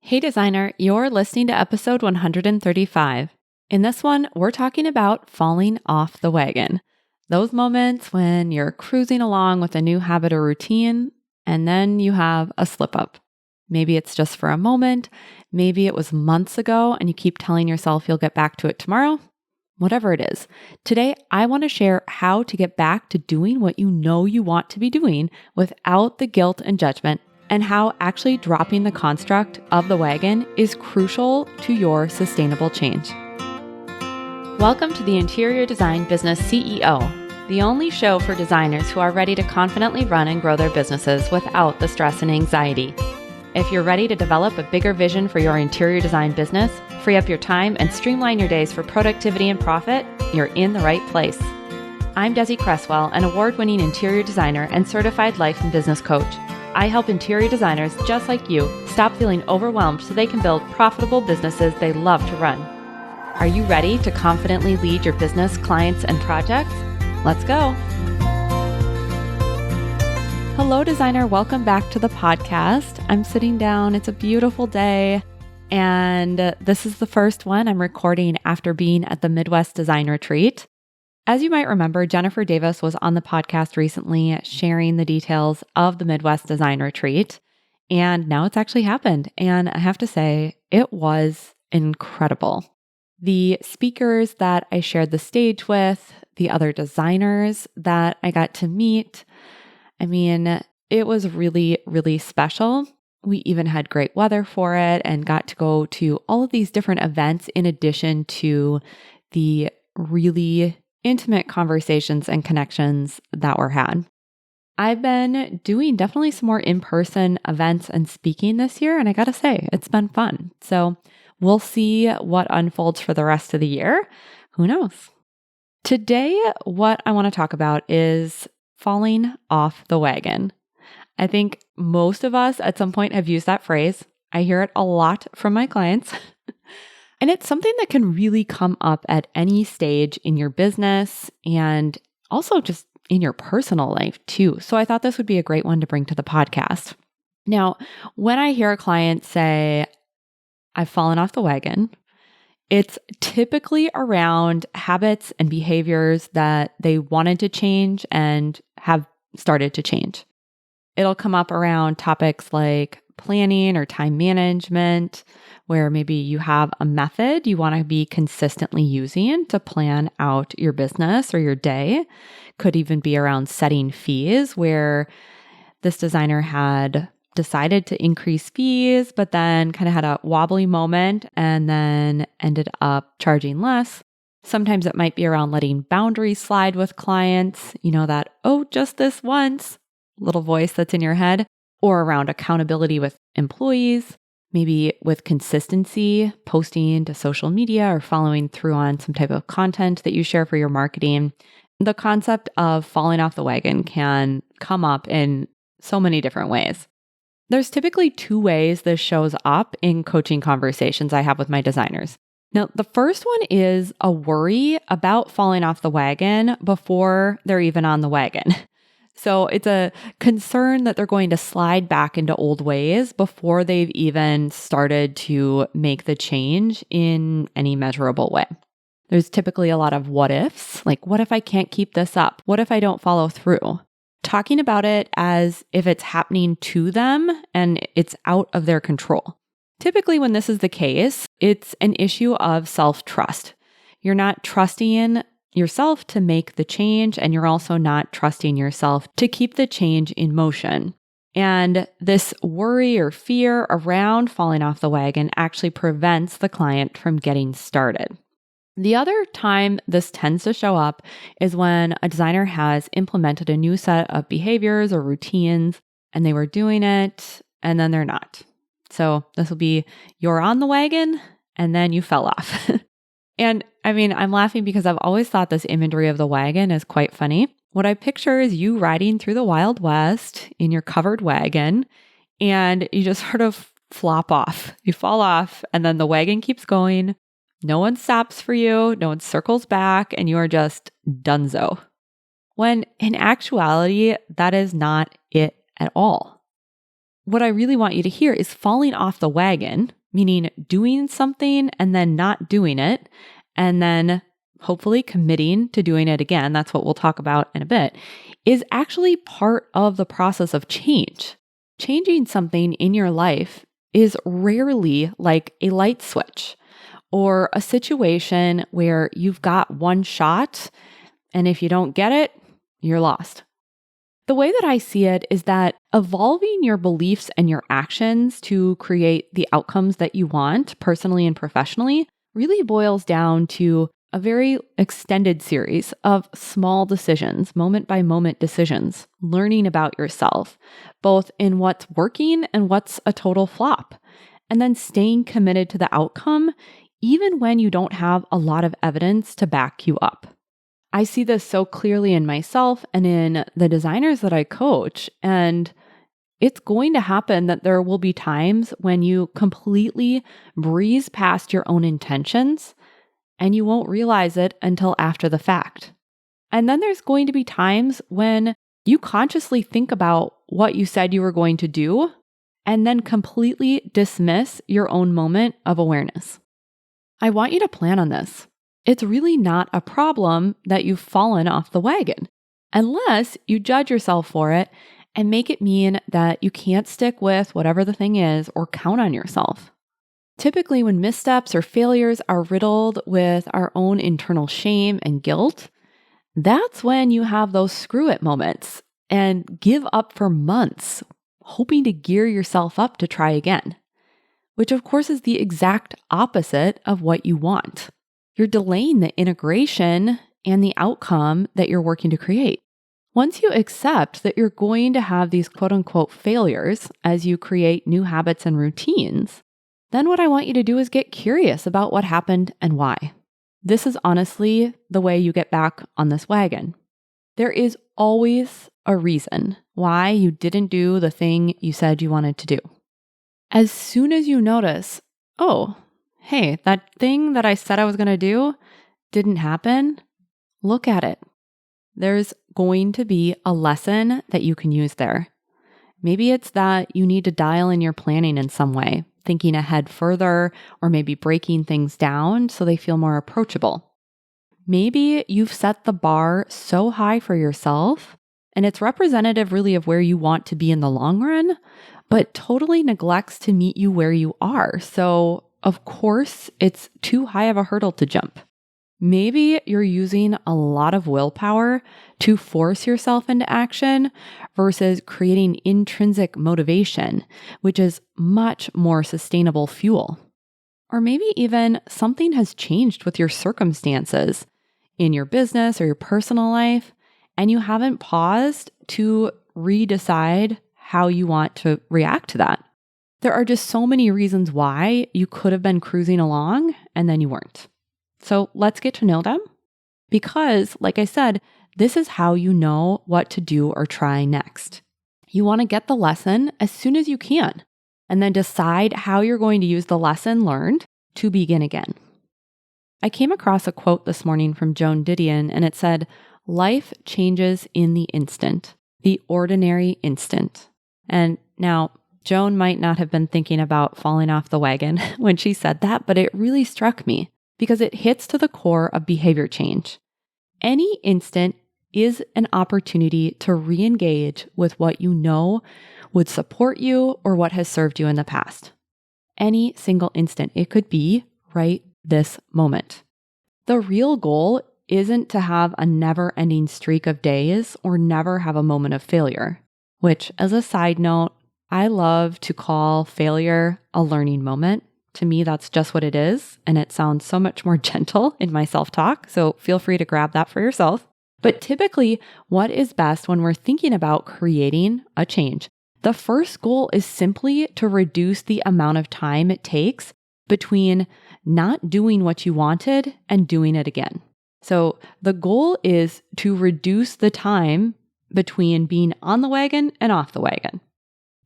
Hey designer, you're listening to episode 135. In this one, we're talking about falling off the wagon. Those moments when you're cruising along with a new habit or routine, and then you have a slip up. Maybe it's just for a moment. Maybe it was months ago and you keep telling yourself you'll get back to it tomorrow. Whatever it is. Today, I want to share how to get back to doing what you know you want to be doing without the guilt and judgment, and how actually dropping the construct of the wagon is crucial to your sustainable change. Welcome to the Interior Design Business CEO, the only show for designers who are ready to confidently run and grow their businesses without the stress and anxiety. If you're ready to develop a bigger vision for your interior design business, free up your time, and streamline your days for productivity and profit, you're in the right place. I'm Desi Cresswell, an award-winning interior designer and certified life and business coach. I help interior designers just like you stop feeling overwhelmed so they can build profitable businesses they love to run. Are you ready to confidently lead your business, clients, and projects? Let's go. Hello, designer. Welcome back to the podcast. I'm sitting down. It's a beautiful day. And this is the first one I'm recording after being at the Midwest Design Retreat. As you might remember, Jennifer Davis was on the podcast recently sharing the details of the Midwest Design Retreat, and now it's actually happened. And I have to say, it was incredible. The speakers that I shared the stage with, the other designers that I got to meet, it was really, really special. We even had great weather for it and got to go to all of these different events in addition to the really intimate conversations and connections that were had. I've been doing definitely some more in-person events and speaking this year, and I gotta say, it's been fun. So we'll see what unfolds for the rest of the year. Who knows? Today, what I want to talk about is falling off the wagon. I think most of us at some point have used that phrase. I hear it a lot from my clients. And it's something that can really come up at any stage in your business and also just in your personal life too. So I thought this would be a great one to bring to the podcast. Now, when I hear a client say, I've fallen off the wagon, it's typically around habits and behaviors that they wanted to change and have started to change. It'll come up around topics like planning or time management, where maybe you have a method you want to be consistently using to plan out your business or your day. Could even be around setting fees, where this designer had decided to increase fees, but then kind of had a wobbly moment and then ended up charging less. Sometimes it might be around letting boundaries slide with clients, that, oh, just this once little voice that's in your head, or around accountability with employees, maybe with consistency, posting to social media or following through on some type of content that you share for your marketing. The concept of falling off the wagon can come up in so many different ways. There's typically two ways this shows up in coaching conversations I have with my designers. Now, the first one is a worry about falling off the wagon before they're even on the wagon. So it's a concern that they're going to slide back into old ways before they've even started to make the change in any measurable way. There's typically a lot of what ifs, like what if I can't keep this up? What if I don't follow through? Talking about it as if it's happening to them and it's out of their control. Typically, when this is the case, it's an issue of self-trust. You're not trusting in yourself to make the change, and you're also not trusting yourself to keep the change in motion. And this worry or fear around falling off the wagon actually prevents the client from getting started. The other time this tends to show up is when a designer has implemented a new set of behaviors or routines, and they were doing it, and then they're not. So this will be, you're on the wagon, and then you fell off. And I'm laughing because I've always thought this imagery of the wagon is quite funny. What I picture is you riding through the Wild West in your covered wagon, and you just sort of flop off. You fall off, and then the wagon keeps going. No one stops for you. No one circles back, and you are just donezo. When in actuality, that is not it at all. what I really want you to hear is falling off the wagon, meaning doing something and then not doing it, and then hopefully committing to doing it again. That's what we'll talk about in a bit, is actually part of the process of change. Changing something in your life is rarely like a light switch or a situation where you've got one shot, and if you don't get it, you're lost. The way that I see it is that evolving your beliefs and your actions to create the outcomes that you want personally and professionally really boils down to a very extended series of small decisions, moment by moment decisions, learning about yourself, both in what's working and what's a total flop, and then staying committed to the outcome, even when you don't have a lot of evidence to back you up. I see this so clearly in myself and in the designers that I coach, and it's going to happen that there will be times when you completely breeze past your own intentions and you won't realize it until after the fact. And then there's going to be times when you consciously think about what you said you were going to do and then completely dismiss your own moment of awareness. I want you to plan on this. It's really not a problem that you've fallen off the wagon, unless you judge yourself for it and make it mean that you can't stick with whatever the thing is or count on yourself. Typically, when missteps or failures are riddled with our own internal shame and guilt, that's when you have those screw it moments and give up for months, hoping to gear yourself up to try again, which of course is the exact opposite of what you want. You're delaying the integration and the outcome that you're working to create. Once you accept that you're going to have these quote unquote failures as you create new habits and routines, then what I want you to do is get curious about what happened and why. This is honestly the way you get back on this wagon. There is always a reason why you didn't do the thing you said you wanted to do. As soon as you notice, oh, hey, that thing that I said I was going to do didn't happen, look at it. There's going to be a lesson that you can use there. Maybe it's that you need to dial in your planning in some way, thinking ahead further, or maybe breaking things down so they feel more approachable. Maybe you've set the bar so high for yourself, and it's representative really of where you want to be in the long run, but totally neglects to meet you where you are. So of course, it's too high of a hurdle to jump. Maybe you're using a lot of willpower to force yourself into action versus creating intrinsic motivation, which is much more sustainable fuel. Or maybe even something has changed with your circumstances in your business or your personal life, and you haven't paused to redecide how you want to react to that. There are just so many reasons why you could have been cruising along and then you weren't. So let's get to know them, because, like I said, this is how you know what to do or try next. You want to get the lesson as soon as you can, and then decide how you're going to use the lesson learned to begin again. I came across a quote this morning from Joan Didion, and it said, "Life changes in the instant, the ordinary instant." And now, Joan might not have been thinking about falling off the wagon when she said that, but it really struck me because it hits to the core of behavior change. Any instant is an opportunity to re-engage with what you know would support you or what has served you in the past. Any single instant. It could be right this moment. The real goal isn't to have a never-ending streak of days or never have a moment of failure, which, as a side note, I love to call failure a learning moment. To me, that's just what it is, and it sounds so much more gentle in my self-talk, so feel free to grab that for yourself. But typically, what is best when we're thinking about creating a change? The first goal is simply to reduce the amount of time it takes between not doing what you wanted and doing it again. So the goal is to reduce the time between being on the wagon and off the wagon.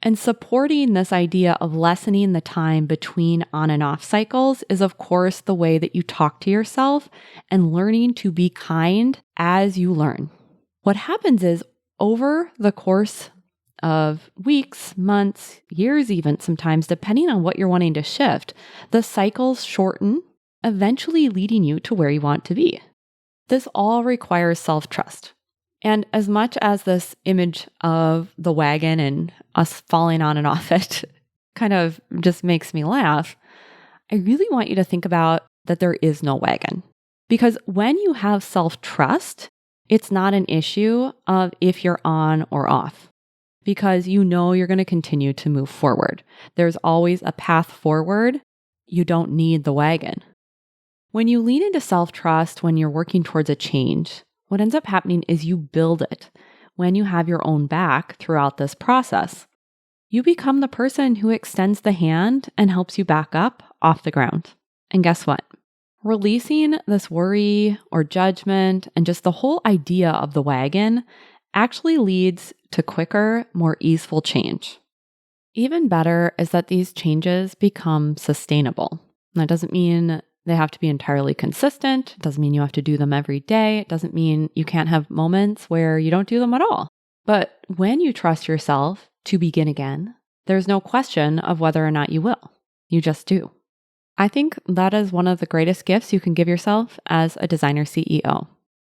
And supporting this idea of lessening the time between on and off cycles is, of course, the way that you talk to yourself and learning to be kind as you learn. What happens is, over the course of weeks, months, years even sometimes, depending on what you're wanting to shift, the cycles shorten, eventually leading you to where you want to be. This all requires self-trust. And as much as this image of the wagon and us falling on and off it kind of just makes me laugh, I really want you to think about that there is no wagon. Because when you have self-trust, it's not an issue of if you're on or off, because you know you're going to continue to move forward. There's always a path forward. You don't need the wagon. When you lean into self-trust, when you're working towards a change, what ends up happening is you build it when you have your own back throughout this process. You become the person who extends the hand and helps you back up off the ground. And guess what? Releasing this worry or judgment and just the whole idea of the wagon actually leads to quicker, more easeful change. Even better is that these changes become sustainable. That doesn't mean they have to be entirely consistent. It doesn't mean you have to do them every day. It doesn't mean you can't have moments where you don't do them at all. But when you trust yourself to begin again, there's no question of whether or not you will. You just do. I think that is one of the greatest gifts you can give yourself as a designer CEO.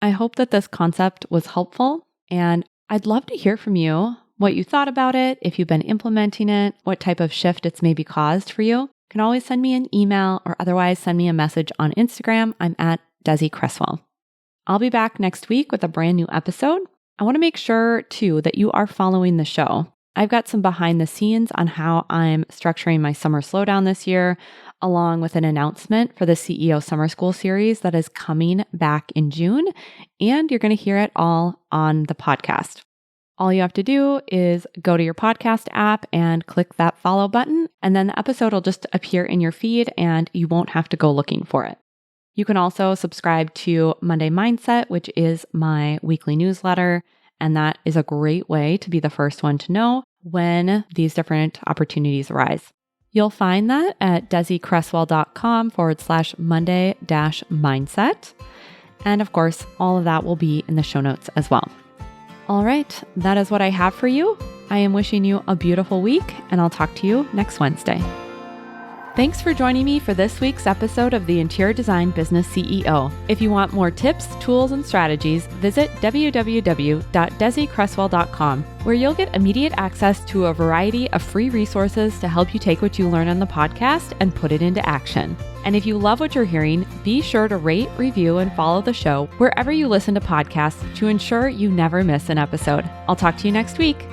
I hope that this concept was helpful, and I'd love to hear from you what you thought about it, if you've been implementing it, what type of shift it's maybe caused for you. You can always send me an email or otherwise send me a message on Instagram. I'm at Desi Cresswell. I'll be back next week with a brand new episode. I want to make sure too that you are following the show. I've got some behind the scenes on how I'm structuring my summer slowdown this year, along with an announcement for the CEO Summer School series that is coming back in June. And you're going to hear it all on the podcast. All you have to do is go to your podcast app and click that follow button, and then the episode will just appear in your feed and you won't have to go looking for it. You can also subscribe to Monday Mindset, which is my weekly newsletter. And that is a great way to be the first one to know when these different opportunities arise. You'll find that at desicresswell.com/Monday-mindset. And of course, all of that will be in the show notes as well. All right, that is what I have for you. I am wishing you a beautiful week, and I'll talk to you next Wednesday. Thanks for joining me for this week's episode of the Interior Design Business CEO. If you want more tips, tools, and strategies, visit www.desicresswell.com, where you'll get immediate access to a variety of free resources to help you take what you learn on the podcast and put it into action. And if you love what you're hearing, be sure to rate, review, and follow the show wherever you listen to podcasts to ensure you never miss an episode. I'll talk to you next week.